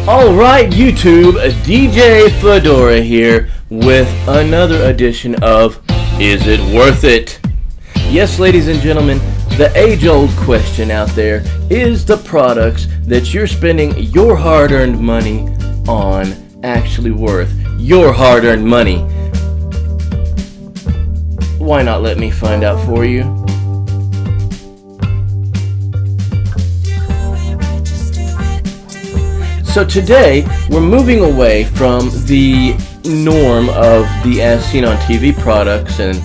Alright YouTube, DJ Fedora here with another edition of Is It Worth It? Yes, ladies and gentlemen, the age-old question out there, is the products that you're spending your hard-earned money on actually worth your hard-earned money? Why not let me find out for you? So today, we're moving away from the norm of the as seen on TV products, and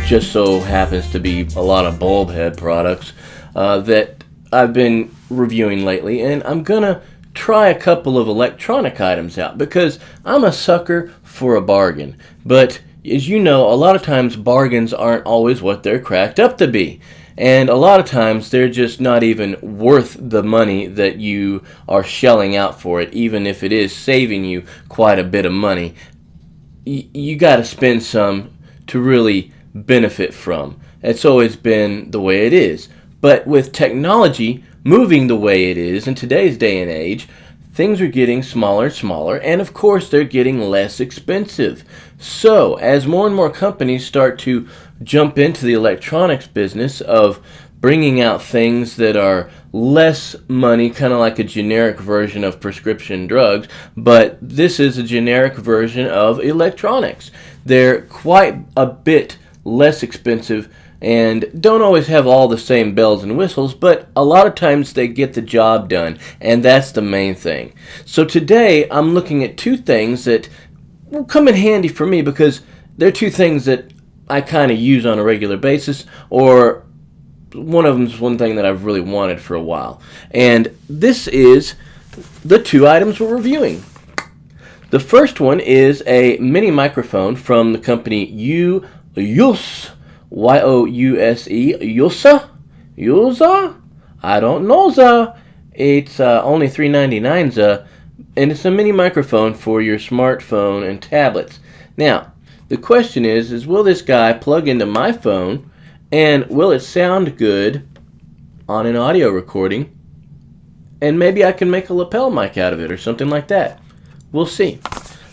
just so happens to be a lot of bulb head products that I've been reviewing lately, and I'm gonna try a couple of electronic items out because I'm a sucker for a bargain. But as you know, a lot of times bargains aren't always what they're cracked up to be. And a lot of times they're just not even worth the money that you are shelling out for it, even if it is saving you quite a bit of money. You got to spend some to really benefit from. It's always been the way it is. But with technology moving the way it is in today's day and age, things are getting smaller and smaller, and of course they're getting less expensive. So as more and more companies start to jump into the electronics business of bringing out things that are less money, kind of like a generic version of prescription drugs, but this is a generic version of electronics. They're quite a bit less expensive and don't always have all the same bells and whistles, but a lot of times they get the job done, and that's the main thing. So today I'm looking at two things that will come in handy for me because they're two things that I kind of use on a regular basis, or one of them is one thing that I've really wanted for a while. And this is the two items we're reviewing. The first one is a mini microphone from the company U Youse. Y-O-U-S-E, Yusa? I don't know, za. It's only $3.99, za. And it's a mini microphone for your smartphone and tablets. Now, the question is will this guy plug into my phone, and will it sound good on an audio recording? And maybe I can make a lapel mic out of it or something like that. We'll see.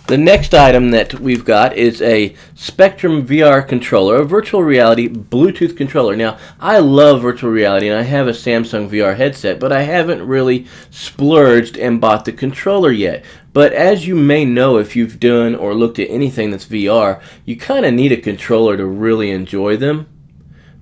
The next item that we've got is a Spectrum VR controller, a virtual reality Bluetooth controller. Now, I love virtual reality, and I have a Samsung VR headset, but I haven't really splurged and bought the controller yet. But as you may know, if you've done or looked at anything that's VR, you kind of need a controller to really enjoy them.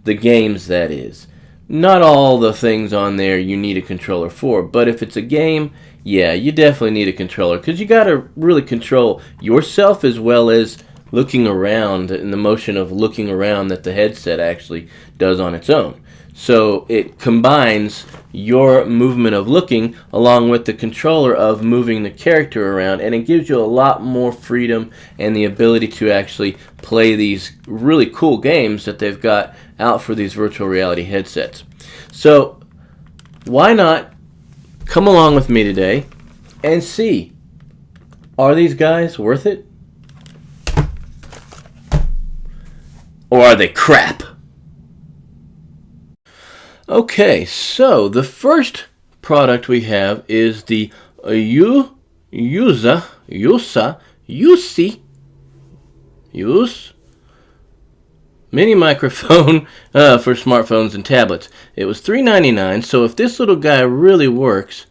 The games, that is. Not all the things on there you need a controller for, but if it's a game, yeah, you definitely need a controller because you got to really control yourself as well as looking around and the motion of looking around that the headset actually does on its own. So it combines your movement of looking along with the controller of moving the character around, and it gives you a lot more freedom and the ability to actually play these really cool games that they've got out for these virtual reality headsets. So why not come along with me today and see, are these guys worth it? Or are they crap? Okay, so the first product we have is the U Youse mini microphone for smartphones and tablets. It was $3.99, so if this little guy really works,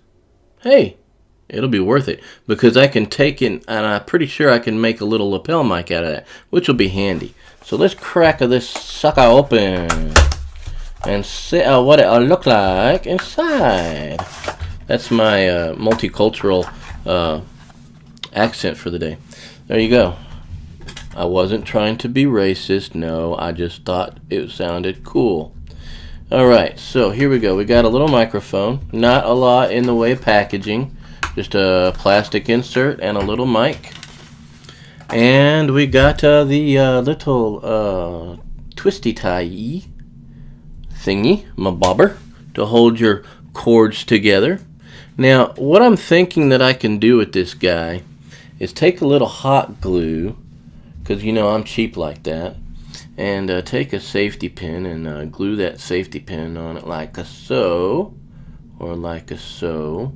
hey, it'll be worth it because I can take it, and I'm pretty sure I can make a little lapel mic out of that, which will be handy. So let's crack this sucker open and see what it'll look like inside. That's my multicultural accent for the day. There you go. I wasn't trying to be racist. No, I just thought it sounded cool. Alright, so here we go. We got a little microphone. Not a lot in the way of packaging. Just a plastic insert and a little mic. And we got the little twisty tie thingy, my bobber, to hold your cords together. Now, what I'm thinking that I can do with this guy is take a little hot glue, because you know I'm cheap like that, and take a safety pin and glue that safety pin on it like a so, or like a so,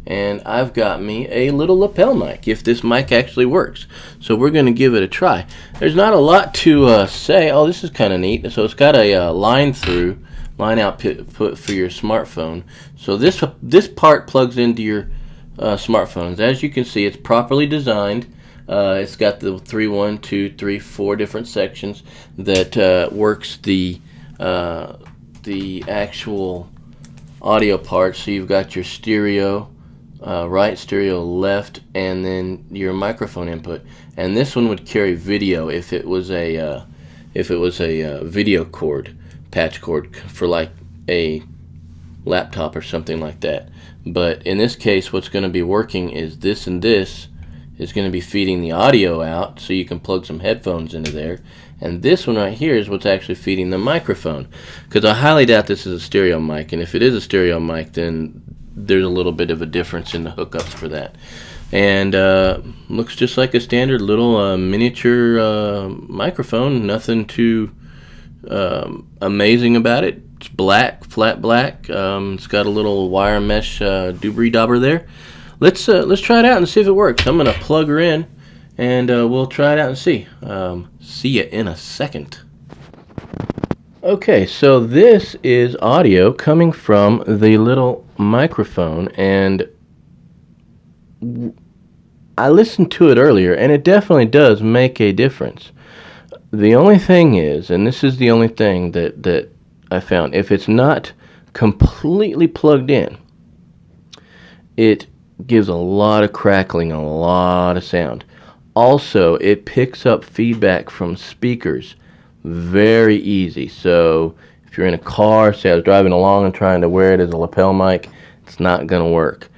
and I've got me a little lapel mic, if this mic actually works. So we're going to give it a try. There's not a lot to say. Oh, this is kind of neat. So it's got a line output for your smartphone. So this part plugs into your smartphones. As you can see, it's properly designed. It's got the 3, 1, 2, 3, 4 different sections that works the actual audio part. So you've got your stereo, right, stereo, left, and then your microphone input. And this one would carry video if it was a video cord, patch cord for like a laptop or something like that. But in this case, what's going to be working is this, and this is going to be feeding the audio out, so you can plug some headphones into there. And this one right here is what's actually feeding the microphone, because I highly doubt this is a stereo mic, and if it is a stereo mic, then there's a little bit of a difference in the hookups for that. And looks just like a standard little miniature microphone. Nothing too amazing about it. It's black, flat black. It's got a little wire mesh doobry dauber there. Let's try it out and see if it works. I'm gonna plug her in, and we'll try it out and see. See you in a second. Okay, so this is audio coming from the little microphone, and I listened to it earlier, and it definitely does make a difference. The only thing is, and this is the only thing that I found, if it's not completely plugged in, it gives a lot of crackling, a lot of sound. Also, it picks up feedback from speakers very easy. So if you're in a car, say I was driving along and trying to wear it as a lapel mic, it's not going to work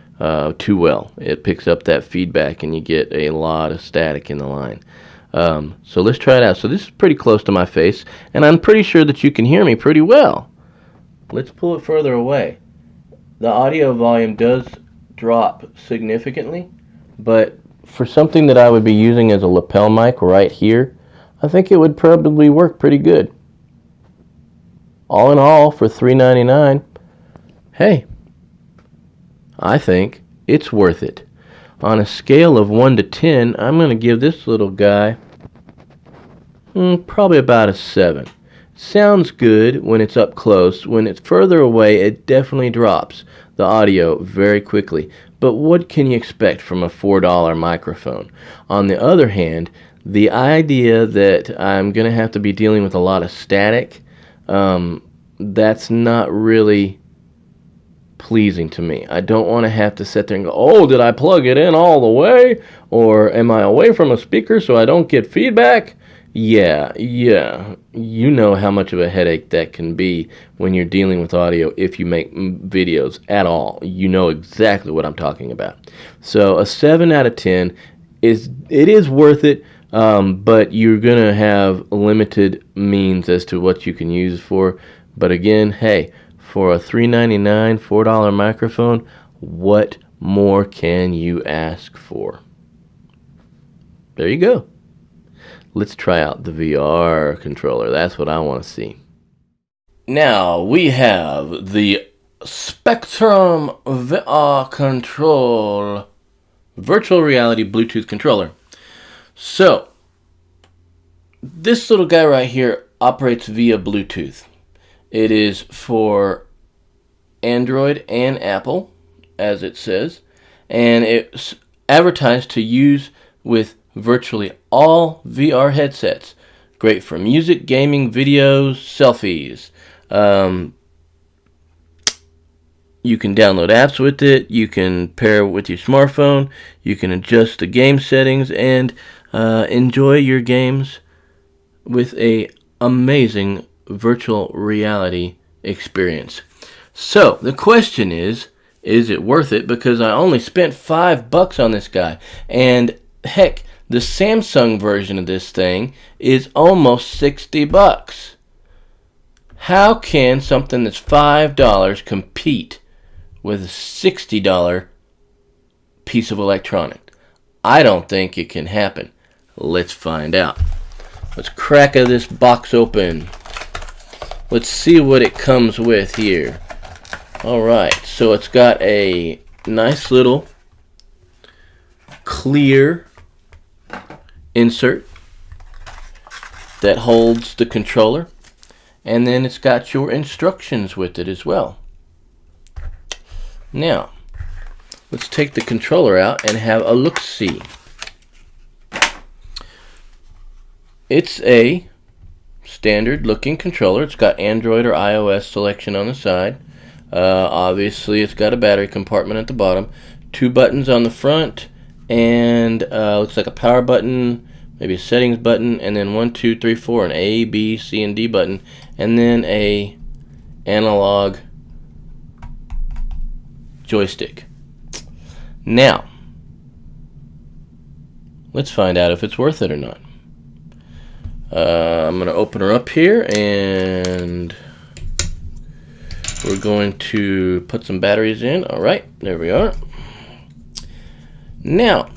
too well. It picks up that feedback and you get a lot of static in the line. So let's try it out. So this is pretty close to my face, and I'm pretty sure that you can hear me pretty well. Let's pull it further away. The audio volume does drop significantly, but for something that I would be using as a lapel mic right here, I think it would probably work pretty good. All in all, for $3.99, hey, I think it's worth it. On a scale of 1 to 10, I'm going to give this little guy probably about a 7. Sounds good when it's up close. When it's further away, it definitely drops the audio very quickly. But what can you expect from a $4 microphone? On the other hand, the idea that I'm going to have to be dealing with a lot of static, that's not really pleasing to me. I don't want to have to sit there and go, oh, did I plug it in all the way? Or am I away from a speaker so I don't get feedback? Yeah, you know how much of a headache that can be when you're dealing with audio if you make videos at all. You know exactly what I'm talking about. So a 7 out of 10 is worth it, but you're going to have limited means as to what you can use it for. But again, hey, for a $3.99, $4 microphone, what more can you ask for? There you go. Let's try out the VR controller. That's what I want to see. Now we have the Spectrum VR Control Virtual Reality Bluetooth controller. So, this little guy right here operates via Bluetooth. It is for Android and Apple, as it says, and it's advertised to use with virtually all VR headsets. Great for music, gaming, videos, selfies. You can download apps with it. You can pair it with your smartphone. You can adjust the game settings and enjoy your games with a amazing virtual reality experience. So the question is it worth it? Because I only spent $5 on this guy, and heck, the Samsung version of this thing is almost $60. How can something that's $5 compete with a $60 piece of electronic? I don't think it can happen. Let's find out. Let's crack this box open. Let's see what it comes with here. Alright, so it's got a nice little clear insert that holds the controller, and then it's got your instructions with it as well. Now, let's take the controller out and have a look-see. It's a standard looking controller. It's got Android or iOS selection on the side. Obviously, it's got a battery compartment at the bottom, 2 buttons on the front, and looks like a power button, maybe a settings button, and then 1, 2, 3, 4, an A, B, C, and D button, and then a analog joystick. Now, let's find out if it's worth it or not. I'm going to open her up here, and we're going to put some batteries in. Alright, there we are. Now,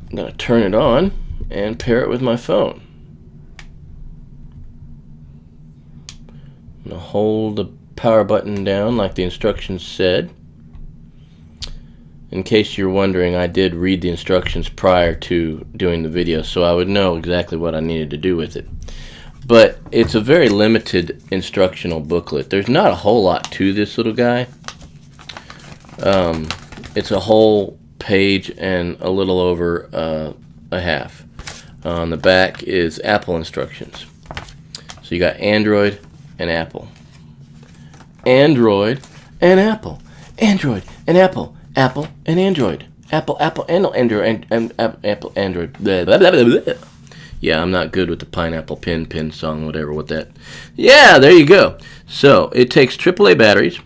I'm going to turn it on and pair it with my phone. I'm going to hold the power button down like the instructions said. In case you're wondering, I did read the instructions prior to doing the video, so I would know exactly what I needed to do with it. But it's a very limited instructional booklet. There's not a whole lot to this little guy. It's a whole page and a little over a half. On the back is Apple instructions. So you got Android and Apple. Android and Apple. Android and Apple. Apple and Android. Apple and Android and Apple Android. Blah, blah, blah, blah, blah. Yeah, I'm not good with the Pineapple Pin song, whatever with that. Yeah, there you go. So it takes AAA batteries,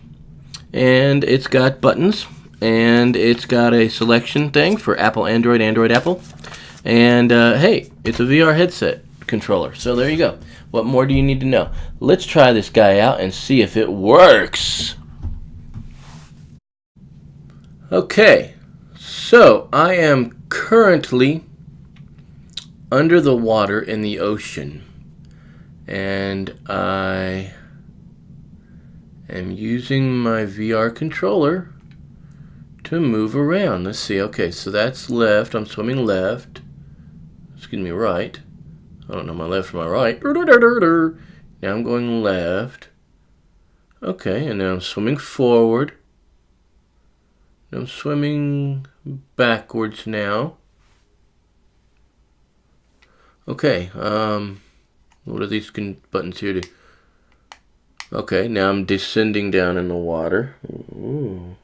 and it's got buttons, and it's got a selection thing for Apple, Android, Android, Apple, and hey, it's a VR headset controller. So there you go. What more do you need to know? Let's try this guy out and see if it works. Okay, so I am currently under the water in the ocean, and I am using my VR controller to move around. Let's see. Okay, so that's left. I'm swimming left. Excuse me, right. I don't know my left from my right. Now I'm going left. Okay, and then I'm swimming forward. I'm swimming backwards now. Okay, what are these buttons here do? Okay, now I'm descending down in the water. Ooh.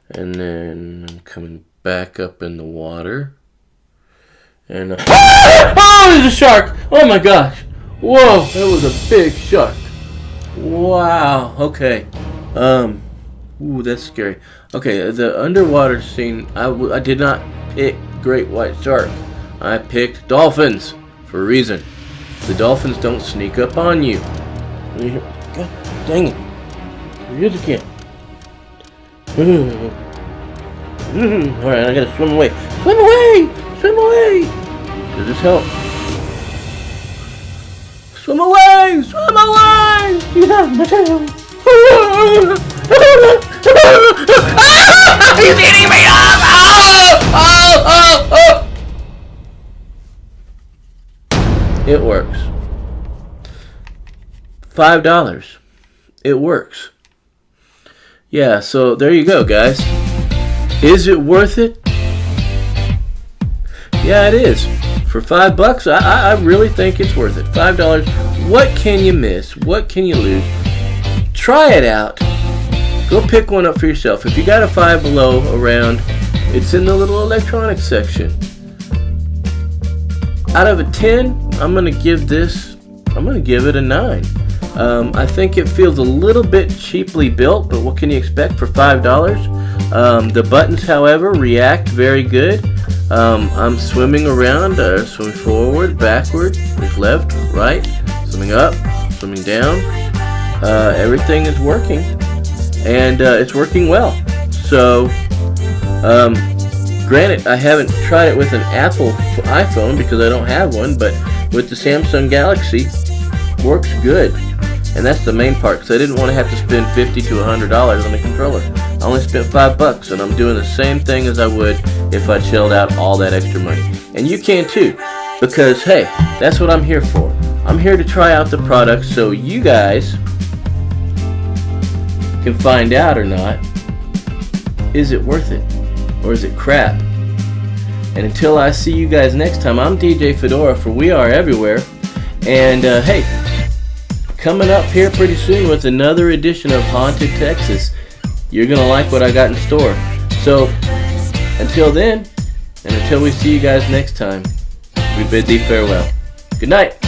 And then I'm coming back up in the water. And oh, there's a shark! Oh my gosh! Whoa, that was a big shark. Wow. Okay. Ooh, that's scary. Okay, the underwater scene. I did not pick great white shark. I picked dolphins for a reason. The dolphins don't sneak up on you. God dang it! Here it again. All right, I gotta swim away. Swim away! Swim away! Does this help? Swim away! Swim away! Get out of my tail! He's eating me up! Oh! It works. $5. It works. Yeah, so there you go, guys. Is it worth it? Yeah, it is. For $5, I really think it's worth it. $5. What can you miss? What can you lose? Try it out. Go pick one up for yourself. If you got a Five Below around, it's in the little electronics section. Out of a 10, I'm going to give it a 9. I think it feels a little bit cheaply built, but what can you expect for $5? The buttons, however, react very good. I'm swimming around, swimming forward, backward, left, right, swimming up, swimming down. Everything is working, and it's working well. So, granted, I haven't tried it with an Apple iPhone because I don't have one, but with the Samsung Galaxy, works good. And that's the main part, because I didn't want to have to spend $50 to $100 on a controller. I only spent $5, and I'm doing the same thing as I would if I shelled out all that extra money. And you can too, because hey, that's what I'm here for. I'm here to try out the product so you guys can find out or not, is it worth it or is it crap? And until I see you guys next time, I'm DJ Fedora for We Are Everywhere, and hey, coming up here pretty soon with another edition of Haunted Texas. You're gonna like what I got in store. So until then, and until we see you guys next time, we bid thee farewell. Good night.